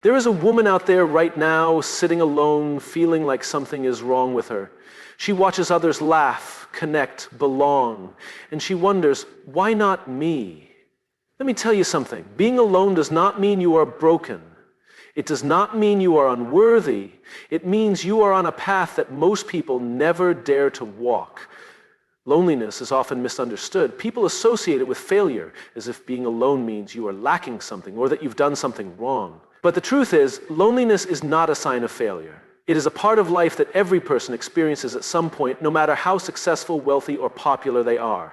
There is a woman out there right now, sitting alone, feeling like something is wrong with her. She watches others laugh, connect, belong, and she wonders, why not me? Let me tell you something. Being alone does not mean you are broken. It does not mean you are unworthy. It means you are on a path that most people never dare to walk. Loneliness is often misunderstood. People associate it with failure, as if being alone means you are lacking something or that you've done something wrong. But the truth is, loneliness is not a sign of failure. It is a part of life that every person experiences at some point, no matter how successful, wealthy, or popular they are.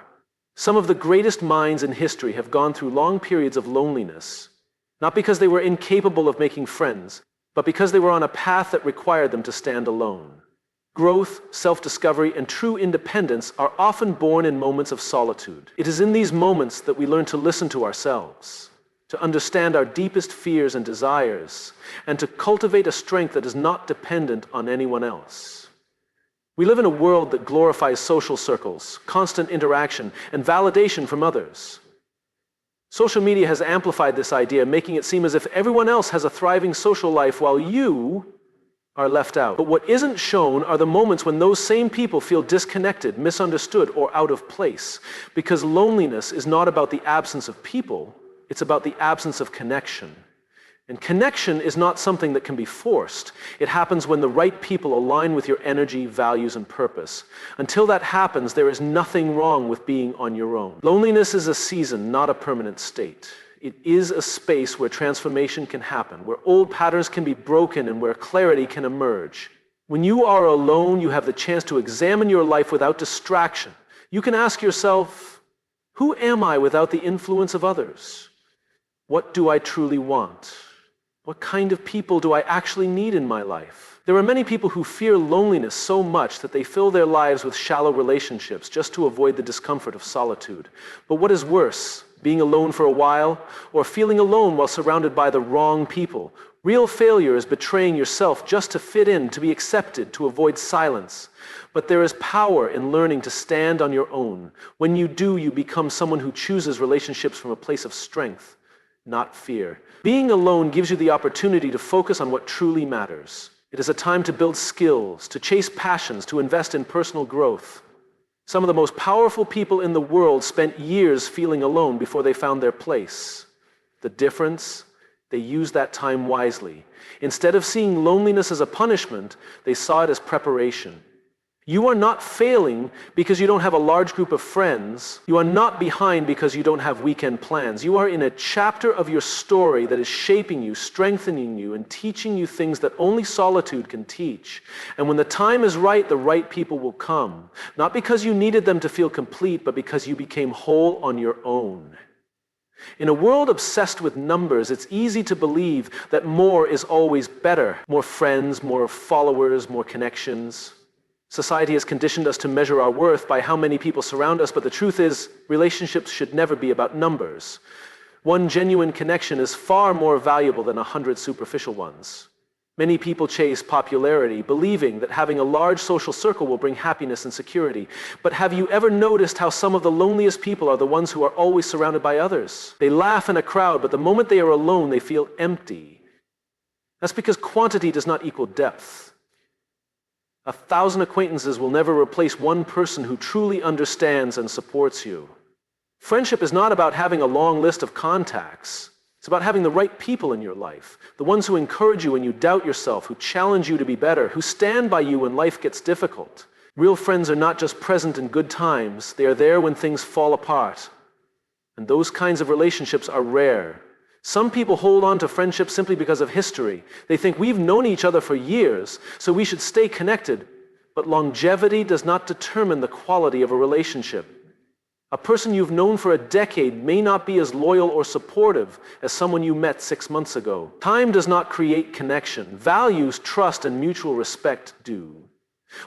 Some of the greatest minds in history have gone through long periods of loneliness, not because they were incapable of making friends, but because they were on a path that required them to stand alone. Growth, self-discovery, and true independence are often born in moments of solitude. It is in these moments that we learn to listen to ourselves, to understand our deepest fears and desires, and to cultivate a strength that is not dependent on anyone else. We live in a world that glorifies social circles, constant interaction, and validation from others. Social media has amplified this idea, making it seem as if everyone else has a thriving social life while you are left out. But what isn't shown are the moments when those same people feel disconnected, misunderstood, or out of place. Because loneliness is not about the absence of people, it's about the absence of connection. And connection is not something that can be forced. It happens when the right people align with your energy, values, and purpose. Until that happens, there is nothing wrong with being on your own. Loneliness is a season, not a permanent state. It is a space where transformation can happen, where old patterns can be broken, and where clarity can emerge. When you are alone, you have the chance to examine your life without distraction. You can ask yourself, who am I without the influence of others? What do I truly want? What kind of people do I actually need in my life? There are many people who fear loneliness so much that they fill their lives with shallow relationships just to avoid the discomfort of solitude. But what is worse, being alone for a while, or feeling alone while surrounded by the wrong people? Real failure is betraying yourself just to fit in, to be accepted, to avoid silence. But there is power in learning to stand on your own. When you do, you become someone who chooses relationships from a place of strength, not fear. Being alone gives you the opportunity to focus on what truly matters. It is a time to build skills, to chase passions, to invest in personal growth. Some of the most powerful people in the world spent years feeling alone before they found their place. The difference? They used that time wisely. Instead of seeing loneliness as a punishment, they saw it as preparation. You are not failing because you don't have a large group of friends. You are not behind because you don't have weekend plans. You are in a chapter of your story that is shaping you, strengthening you, and teaching you things that only solitude can teach. And when the time is right, the right people will come. Not because you needed them to feel complete, but because you became whole on your own. In a world obsessed with numbers, it's easy to believe that more is always better. More friends, more followers, more connections. Society has conditioned us to measure our worth by how many people surround us, but the truth is, relationships should never be about numbers. One genuine connection is far more valuable than 100 superficial ones. Many people chase popularity, believing that having a large social circle will bring happiness and security. But have you ever noticed how some of the loneliest people are the ones who are always surrounded by others? They laugh in a crowd, but the moment they are alone, they feel empty. That's because quantity does not equal depth. 1,000 acquaintances will never replace one person who truly understands and supports you. Friendship is not about having a long list of contacts. It's about having the right people in your life, the ones who encourage you when you doubt yourself, who challenge you to be better, who stand by you when life gets difficult. Real friends are not just present in good times, they are there when things fall apart. And those kinds of relationships are rare. Some people hold on to friendships simply because of history. They think we've known each other for years, so we should stay connected. But longevity does not determine the quality of a relationship. A person you've known for a decade may not be as loyal or supportive as someone you met 6 months ago. Time does not create connection. Values, trust, and mutual respect do.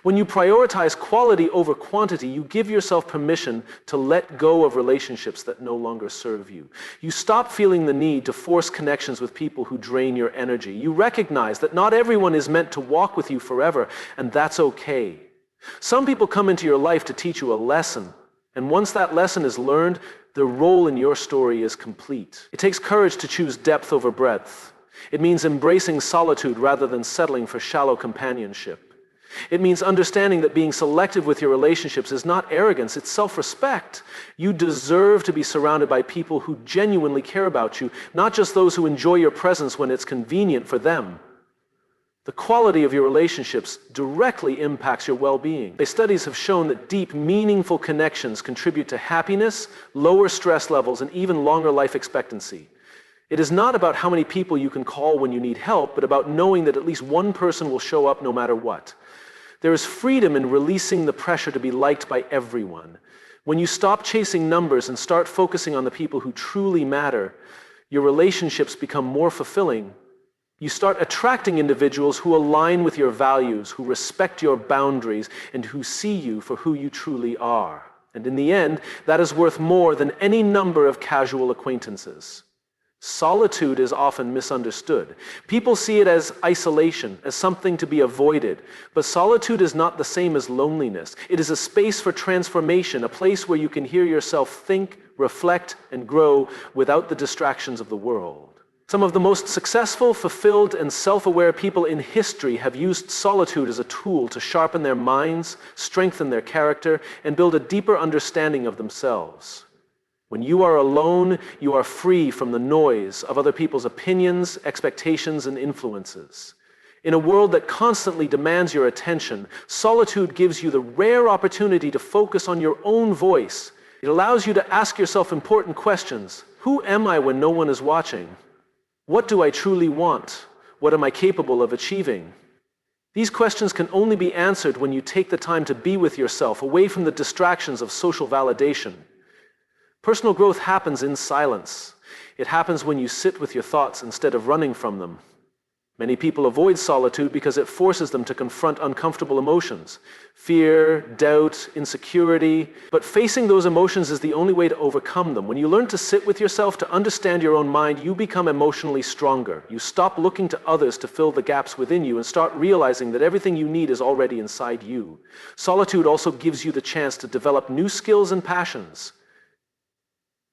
When you prioritize quality over quantity, you give yourself permission to let go of relationships that no longer serve you. You stop feeling the need to force connections with people who drain your energy. You recognize that not everyone is meant to walk with you forever, and that's okay. Some people come into your life to teach you a lesson, and once that lesson is learned, their role in your story is complete. It takes courage to choose depth over breadth. It means embracing solitude rather than settling for shallow companionship. It means understanding that being selective with your relationships is not arrogance, it's self-respect. You deserve to be surrounded by people who genuinely care about you, not just those who enjoy your presence when it's convenient for them. The quality of your relationships directly impacts your well-being. Studies have shown that deep, meaningful connections contribute to happiness, lower stress levels, and even longer life expectancy. It is not about how many people you can call when you need help, but about knowing that at least one person will show up no matter what. There is freedom in releasing the pressure to be liked by everyone. When you stop chasing numbers and start focusing on the people who truly matter, your relationships become more fulfilling. You start attracting individuals who align with your values, who respect your boundaries, and who see you for who you truly are. And in the end, that is worth more than any number of casual acquaintances. Solitude is often misunderstood. People see it as isolation, as something to be avoided. But solitude is not the same as loneliness. It is a space for transformation, a place where you can hear yourself think, reflect, and grow without the distractions of the world. Some of the most successful, fulfilled, and self-aware people in history have used solitude as a tool to sharpen their minds, strengthen their character, and build a deeper understanding of themselves. When you are alone, you are free from the noise of other people's opinions, expectations, and influences. In a world that constantly demands your attention, solitude gives you the rare opportunity to focus on your own voice. It allows you to ask yourself important questions. Who am I when no one is watching? What do I truly want? What am I capable of achieving? These questions can only be answered when you take the time to be with yourself, away from the distractions of social validation. Personal growth happens in silence. It happens when you sit with your thoughts instead of running from them. Many people avoid solitude because it forces them to confront uncomfortable emotions, fear, doubt, insecurity. But facing those emotions is the only way to overcome them. When you learn to sit with yourself, to understand your own mind, you become emotionally stronger. You stop looking to others to fill the gaps within you and start realizing that everything you need is already inside you. Solitude also gives you the chance to develop new skills and passions.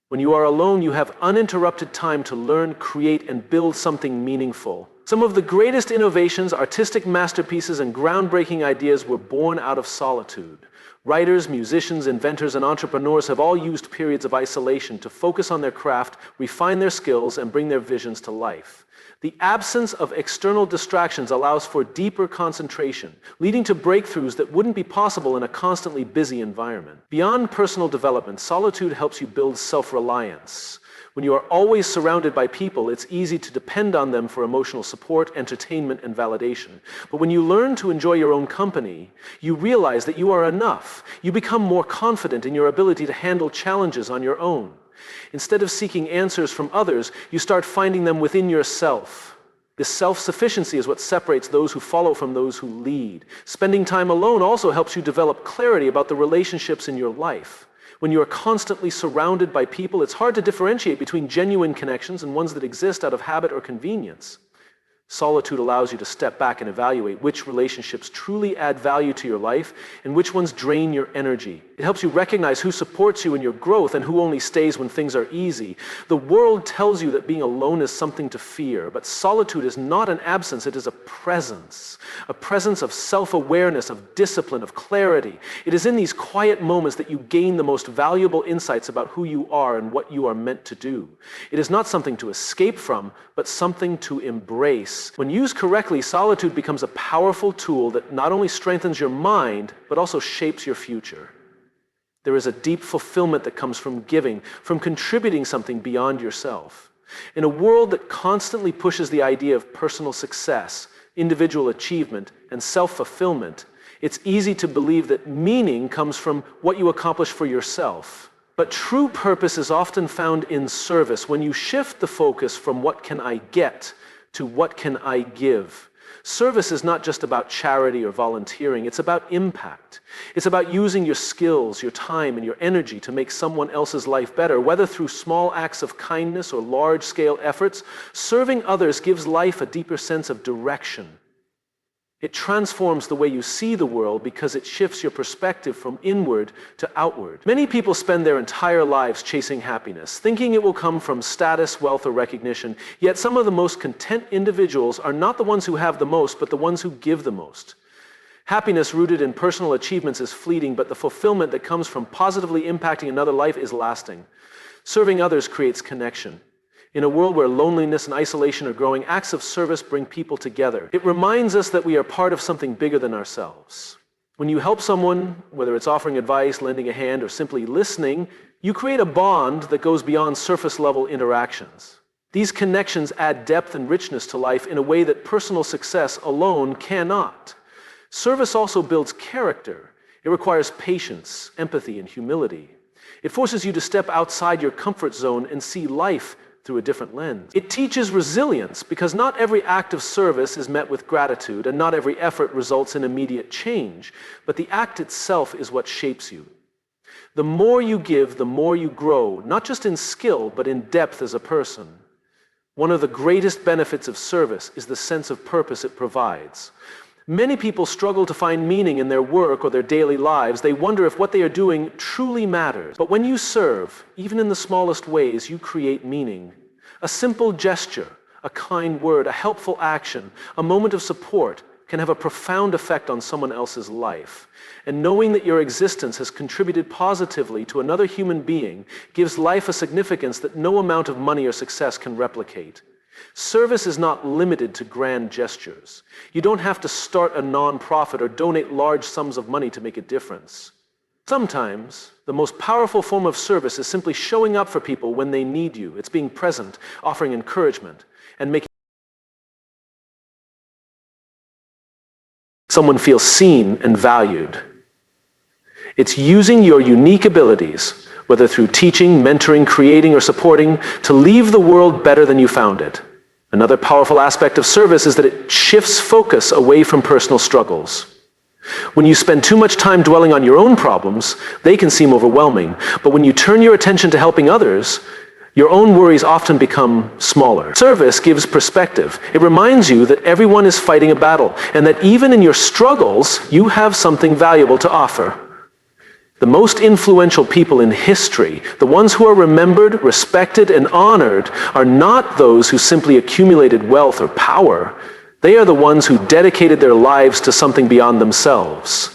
When you are alone, you have uninterrupted time to learn, create, and build something meaningful. Some of the greatest innovations, artistic masterpieces, and groundbreaking ideas were born out of solitude. Writers, musicians, inventors, and entrepreneurs have all used periods of isolation to focus on their craft, refine their skills, and bring their visions to life. The absence of external distractions allows for deeper concentration, leading to breakthroughs that wouldn't be possible in a constantly busy environment. Beyond personal development, solitude helps you build self-reliance. When you are always surrounded by people, it's easy to depend on them for emotional support, entertainment, and validation. But when you learn to enjoy your own company, you realize that you are enough. You become more confident in your ability to handle challenges on your own. Instead of seeking answers from others, you start finding them within yourself. This self-sufficiency is what separates those who follow from those who lead. Spending time alone also helps you develop clarity about the relationships in your life. When you are constantly surrounded by people, it's hard to differentiate between genuine connections and ones that exist out of habit or convenience. Solitude allows you to step back and evaluate which relationships truly add value to your life and which ones drain your energy. It helps you recognize who supports you in your growth and who only stays when things are easy. The world tells you that being alone is something to fear, but solitude is not an absence, it is a presence of self-awareness, of discipline, of clarity. It is in these quiet moments that you gain the most valuable insights about who you are and what you are meant to do. It is not something to escape from, but something to embrace. When used correctly, solitude becomes a powerful tool that not only strengthens your mind, but also shapes your future. There is a deep fulfillment that comes from giving, from contributing something beyond yourself. In a world that constantly pushes the idea of personal success, individual achievement, and self-fulfillment, it's easy to believe that meaning comes from what you accomplish for yourself. But true purpose is often found in service, when you shift the focus from what can I get to what can I give. Service is not just about charity or volunteering, it's about impact. It's about using your skills, your time, and your energy to make someone else's life better, whether through small acts of kindness or large-scale efforts. Serving others gives life a deeper sense of direction. It transforms the way you see the world because it shifts your perspective from inward to outward. Many people spend their entire lives chasing happiness, thinking it will come from status, wealth, or recognition. Yet some of the most content individuals are not the ones who have the most, but the ones who give the most. Happiness rooted in personal achievements is fleeting, but the fulfillment that comes from positively impacting another life is lasting. Serving others creates connection. In a world where loneliness and isolation are growing, acts of service bring people together. It reminds us that we are part of something bigger than ourselves. When you help someone, whether it's offering advice, lending a hand, or simply listening, you create a bond that goes beyond surface-level interactions. These connections add depth and richness to life in a way that personal success alone cannot. Service also builds character. It requires patience, empathy, and humility. It forces you to step outside your comfort zone and see life through a different lens. It teaches resilience because not every act of service is met with gratitude and not every effort results in immediate change, but the act itself is what shapes you. The more you give, the more you grow, not just in skill, but in depth as a person. One of the greatest benefits of service is the sense of purpose it provides. Many people struggle to find meaning in their work or their daily lives. They wonder if what they are doing truly matters. But when you serve, even in the smallest ways, you create meaning. A simple gesture, a kind word, a helpful action, a moment of support can have a profound effect on someone else's life. And knowing that your existence has contributed positively to another human being gives life a significance that no amount of money or success can replicate. Service is not limited to grand gestures. You don't have to start a non-profit or donate large sums of money to make a difference. Sometimes, the most powerful form of service is simply showing up for people when they need you. It's being present, offering encouragement, and making someone feel seen and valued. It's using your unique abilities, whether through teaching, mentoring, creating, or supporting, to leave the world better than you found it. Another powerful aspect of service is that it shifts focus away from personal struggles. When you spend too much time dwelling on your own problems, they can seem overwhelming. But when you turn your attention to helping others, your own worries often become smaller. Service gives perspective. It reminds you that everyone is fighting a battle, and that even in your struggles, you have something valuable to offer. The most influential people in history, the ones who are remembered, respected, and honored, are not those who simply accumulated wealth or power. They are the ones who dedicated their lives to something beyond themselves.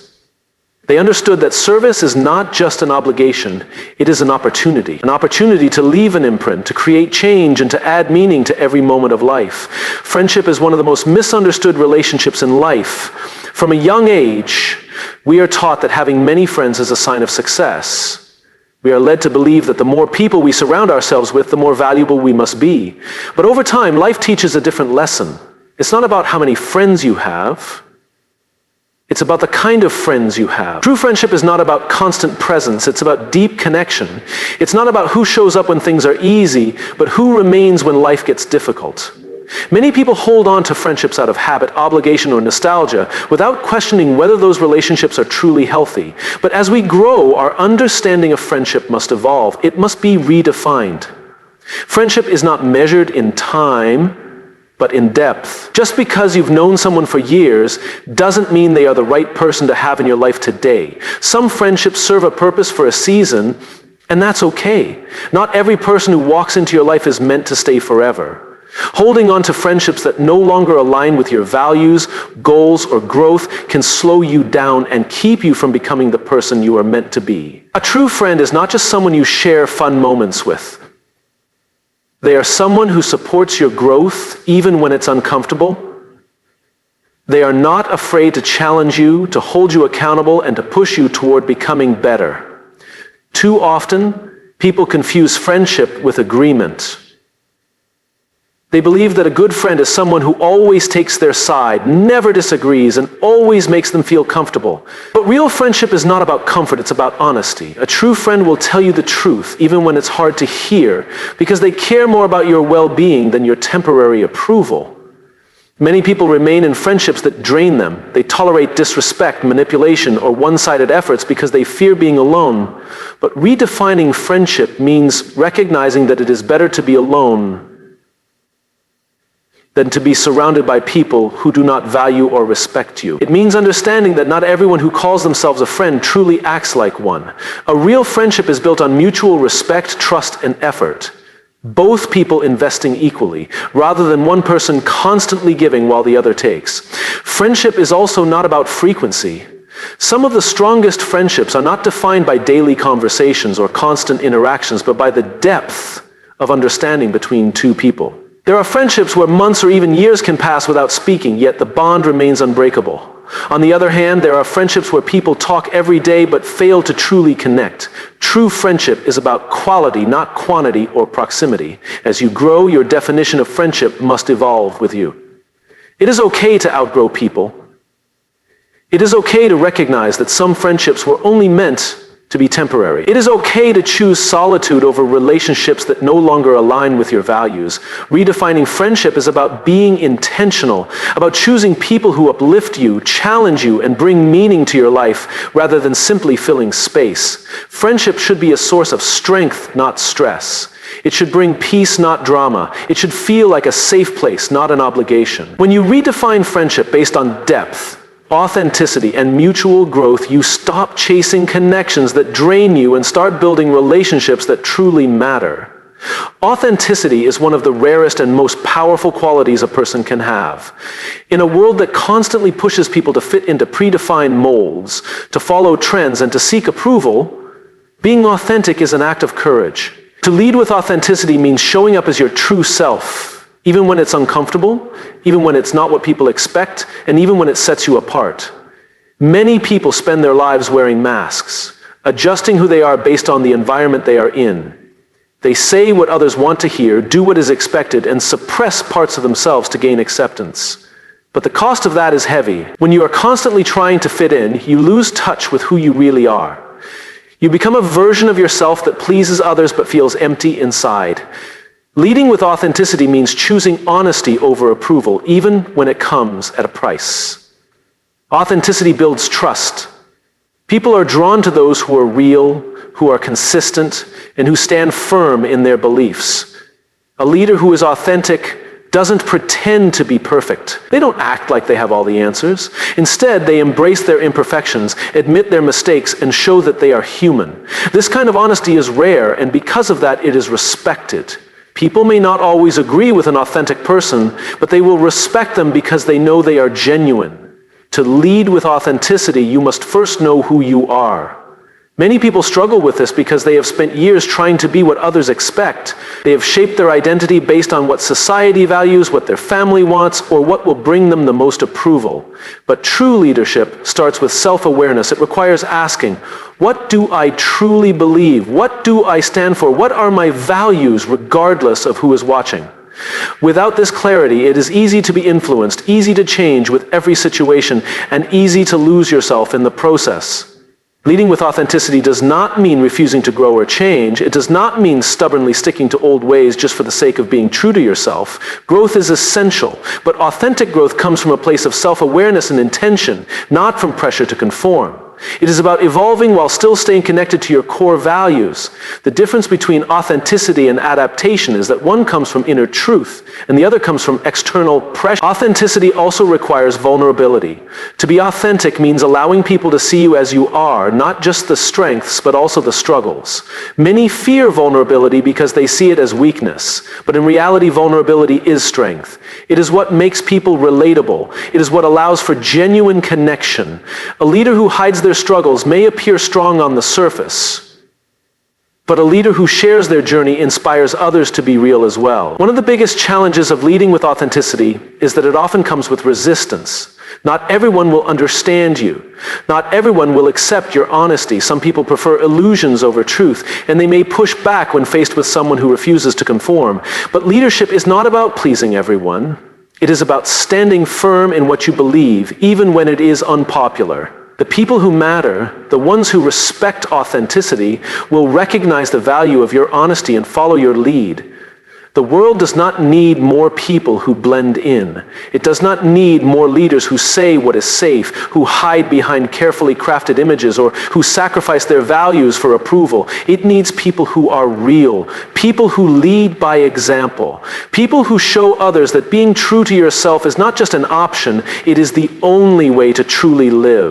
They understood that service is not just an obligation, it is an opportunity to leave an imprint, to create change, and to add meaning to every moment of life. Friendship is one of the most misunderstood relationships in life. From a young age, we are taught that having many friends is a sign of success. We are led to believe that the more people we surround ourselves with, the more valuable we must be. But over time, life teaches a different lesson. It's not about how many friends you have. It's about the kind of friends you have. True friendship is not about constant presence. It's about deep connection. It's not about who shows up when things are easy, but who remains when life gets difficult. Many people hold on to friendships out of habit, obligation, or nostalgia without questioning whether those relationships are truly healthy. But as we grow, our understanding of friendship must evolve. It must be redefined. Friendship is not measured in time, but in depth. Just because you've known someone for years doesn't mean they are the right person to have in your life today. Some friendships serve a purpose for a season, and that's okay. Not every person who walks into your life is meant to stay forever. Holding on to friendships that no longer align with your values, goals, or growth can slow you down and keep you from becoming the person you are meant to be. A true friend is not just someone you share fun moments with. They are someone who supports your growth even when it's uncomfortable. They are not afraid to challenge you, to hold you accountable, and to push you toward becoming better. Too often, people confuse friendship with agreement. They believe that a good friend is someone who always takes their side, never disagrees, and always makes them feel comfortable. But real friendship is not about comfort, it's about honesty. A true friend will tell you the truth, even when it's hard to hear, because they care more about your well-being than your temporary approval. Many people remain in friendships that drain them. They tolerate disrespect, manipulation, or one-sided efforts because they fear being alone. But redefining friendship means recognizing that it is better to be alone than to be surrounded by people who do not value or respect you. It means understanding that not everyone who calls themselves a friend truly acts like one. A real friendship is built on mutual respect, trust, and effort. Both people investing equally, rather than one person constantly giving while the other takes. Friendship is also not about frequency. Some of the strongest friendships are not defined by daily conversations or constant interactions, but by the depth of understanding between two people. There are friendships where months or even years can pass without speaking, yet the bond remains unbreakable. On the other hand, there are friendships where people talk every day but fail to truly connect. True friendship is about quality, not quantity or proximity. As you grow, your definition of friendship must evolve with you. It is okay to outgrow people. It is okay to recognize that some friendships were only meant to be temporary. It is okay to choose solitude over relationships that no longer align with your values. Redefining friendship is about being intentional, about choosing people who uplift you, challenge you, and bring meaning to your life rather than simply filling space. Friendship should be a source of strength, not stress. It should bring peace, not drama. It should feel like a safe place, not an obligation. When you redefine friendship based on depth, authenticity, and mutual growth, you stop chasing connections that drain you and start building relationships that truly matter. Authenticity is one of the rarest and most powerful qualities a person can have. In a world that constantly pushes people to fit into predefined molds, to follow trends, and to seek approval, being authentic is an act of courage. To lead with authenticity means showing up as your true self, even when it's uncomfortable, even when it's not what people expect, and even when it sets you apart. Many people spend their lives wearing masks, adjusting who they are based on the environment they are in. They say what others want to hear, do what is expected, and suppress parts of themselves to gain acceptance. But the cost of that is heavy. When you are constantly trying to fit in, you lose touch with who you really are. You become a version of yourself that pleases others but feels empty inside. Leading with authenticity means choosing honesty over approval, even when it comes at a price. Authenticity builds trust. People are drawn to those who are real, who are consistent, and who stand firm in their beliefs. A leader who is authentic doesn't pretend to be perfect. They don't act like they have all the answers. Instead, they embrace their imperfections, admit their mistakes, and show that they are human. This kind of honesty is rare, and because of that, it is respected. People may not always agree with an authentic person, but they will respect them because they know they are genuine. To lead with authenticity, you must first know who you are. Many people struggle with this because they have spent years trying to be what others expect. They have shaped their identity based on what society values, what their family wants, or what will bring them the most approval. But true leadership starts with self-awareness. It requires asking, what do I truly believe? What do I stand for? What are my values, regardless of who is watching? Without this clarity, it is easy to be influenced, easy to change with every situation, and easy to lose yourself in the process. Leading with authenticity does not mean refusing to grow or change. It does not mean stubbornly sticking to old ways just for the sake of being true to yourself. Growth is essential, but authentic growth comes from a place of self-awareness and intention, not from pressure to conform. It is about evolving while still staying connected to your core values. The difference between authenticity and adaptation is that one comes from inner truth and the other comes from external pressure. Authenticity also requires vulnerability. To be authentic means allowing people to see you as you are, not just the strengths, but also the struggles. Many fear vulnerability because they see it as weakness, but in reality, vulnerability is strength. It is what makes people relatable. It is what allows for genuine connection. A leader who hides their struggles may appear strong on the surface, but a leader who shares their journey inspires others to be real as well. One of the biggest challenges of leading with authenticity is that it often comes with resistance. Not everyone will understand you. Not everyone will accept your honesty. Some people prefer illusions over truth, and they may push back when faced with someone who refuses to conform. But leadership is not about pleasing everyone. It is about standing firm in what you believe, even when it is unpopular. The people who matter, the ones who respect authenticity, will recognize the value of your honesty and follow your lead. The world does not need more people who blend in. It does not need more leaders who say what is safe, who hide behind carefully crafted images, or who sacrifice their values for approval. It needs people who are real, people who lead by example, people who show others that being true to yourself is not just an option, it is the only way to truly live.